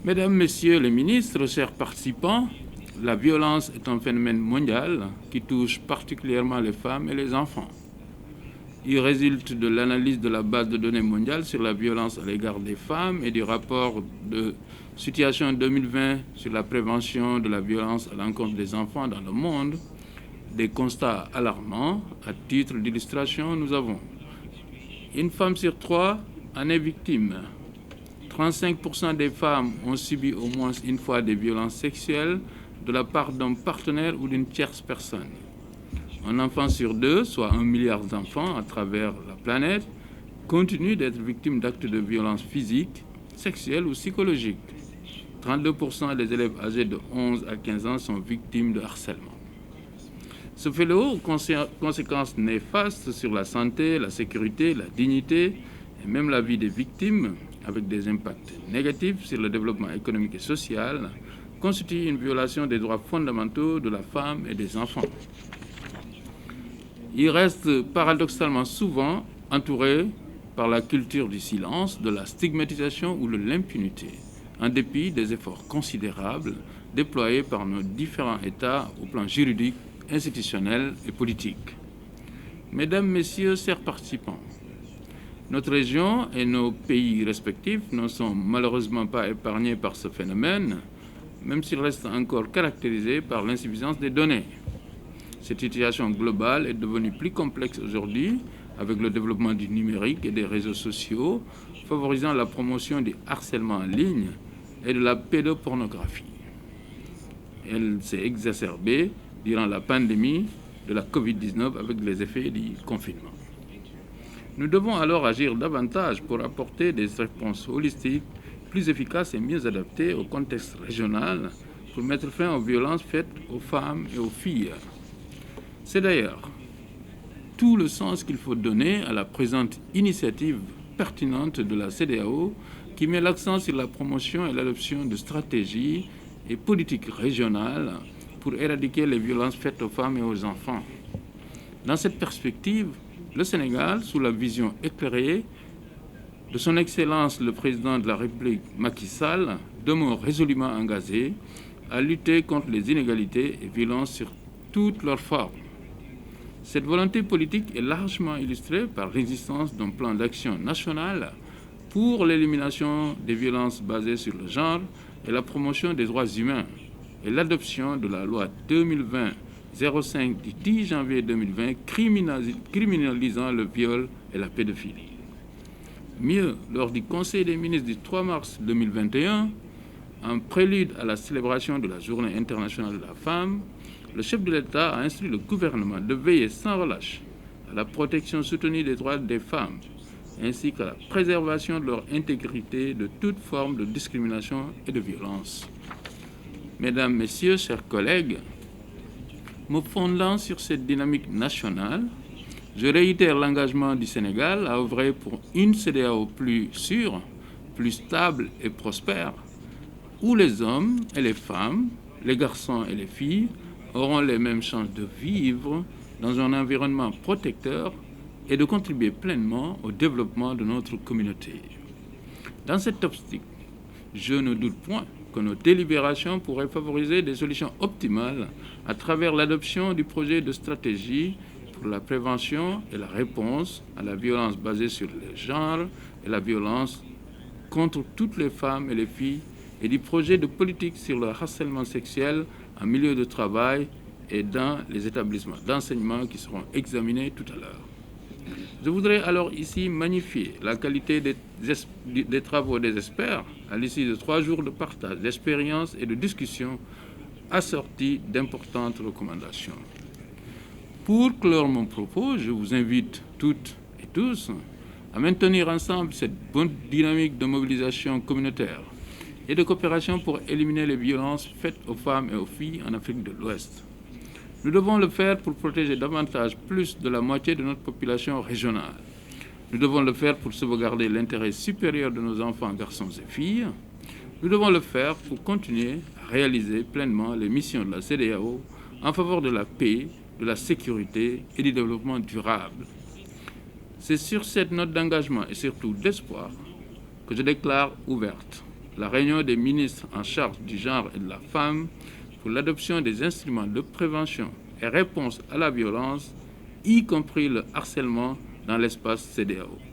Mesdames, Messieurs les ministres, chers participants, la violence est un phénomène mondial qui touche particulièrement les femmes et les enfants. Il résulte de l'analyse de la base de données mondiale sur la violence à l'égard des femmes et du rapport de situation 2020 sur la prévention de la violence à l'encontre des enfants dans le monde. Des constats alarmants. À titre d'illustration, nous avons une femme sur 3 en est victime. 35% des femmes ont subi au moins une fois des violences sexuelles de la part d'un partenaire ou d'une tierce personne. Un enfant sur 2, soit 1 milliard d'enfants à travers la planète, continue d'être victime d'actes de violence physique, sexuelle ou psychologique. 32% des élèves âgés de 11 à 15 ans sont victimes de harcèlement. Ce fléau aux conséquences néfastes sur la santé, la sécurité, la dignité et même la vie des victimes, avec des impacts négatifs sur le développement économique et social, constitue une violation des droits fondamentaux de la femme et des enfants. Il reste paradoxalement souvent entouré par la culture du silence, de la stigmatisation ou de l'impunité, en dépit des efforts considérables déployés par nos différents États au plan juridique, institutionnel et politique. Mesdames, Messieurs, chers participants, notre région et nos pays respectifs ne sont malheureusement pas épargnés par ce phénomène, même s'il reste encore caractérisé par l'insuffisance des données. Cette situation globale est devenue plus complexe aujourd'hui avec le développement du numérique et des réseaux sociaux, favorisant la promotion du harcèlement en ligne et de la pédopornographie. Elle s'est exacerbée durant la pandémie de la Covid-19 avec les effets du confinement. Nous devons alors agir davantage pour apporter des réponses holistiques plus efficaces et mieux adaptées au contexte régional pour mettre fin aux violences faites aux femmes et aux filles. C'est d'ailleurs tout le sens qu'il faut donner à la présente initiative pertinente de la CEDEAO qui met l'accent sur la promotion et l'adoption de stratégies et politiques régionales pour éradiquer les violences faites aux femmes et aux enfants. Dans cette perspective, le Sénégal, sous la vision éclairée de son Excellence le Président de la République Macky Sall, demeure résolument engagé à lutter contre les inégalités et violences sur toutes leurs formes. Cette volonté politique est largement illustrée par l'existence d'un plan d'action national pour l'élimination des violences basées sur le genre et la promotion des droits humains et l'adoption de la loi 2020-05 du 10 janvier 2020 criminalisant le viol et la pédophilie. Mieux, lors du Conseil des ministres du 3 mars 2021, en prélude à la célébration de la Journée internationale de la femme, le chef de l'État a instruit le gouvernement de veiller sans relâche à la protection soutenue des droits des femmes, ainsi qu'à la préservation de leur intégrité de toute forme de discrimination et de violence. Mesdames, Messieurs, chers collègues, me fondant sur cette dynamique nationale, je réitère l'engagement du Sénégal à œuvrer pour une CEDEAO plus sûre, plus stable et prospère, où les hommes et les femmes, les garçons et les filles auront les mêmes chances de vivre dans un environnement protecteur et de contribuer pleinement au développement de notre communauté. Dans cette optique, je ne doute point que nos délibérations pourraient favoriser des solutions optimales à travers l'adoption du projet de stratégie pour la prévention et la réponse à la violence basée sur le genre et la violence contre toutes les femmes et les filles et du projet de politique sur le harcèlement sexuel en milieu de travail et dans les établissements d'enseignement qui seront examinés tout à l'heure. Je voudrais alors ici magnifier la qualité des travaux des experts à l'issue de 3 jours de partage d'expériences et de discussions assortis d'importantes recommandations. Pour clore mon propos, je vous invite toutes et tous à maintenir ensemble cette bonne dynamique de mobilisation communautaire et de coopération pour éliminer les violences faites aux femmes et aux filles en Afrique de l'Ouest. Nous devons le faire pour protéger davantage plus de la moitié de notre population régionale. Nous devons le faire pour sauvegarder l'intérêt supérieur de nos enfants, garçons et filles. Nous devons le faire pour continuer à réaliser pleinement les missions de la CEDEAO en faveur de la paix, de la sécurité et du développement durable. C'est sur cette note d'engagement et surtout d'espoir que je déclare ouverte la réunion des ministres en charge du genre et de la femme pour l'adoption des instruments de prévention et réponse à la violence, y compris le harcèlement dans l'espace CEDEAO.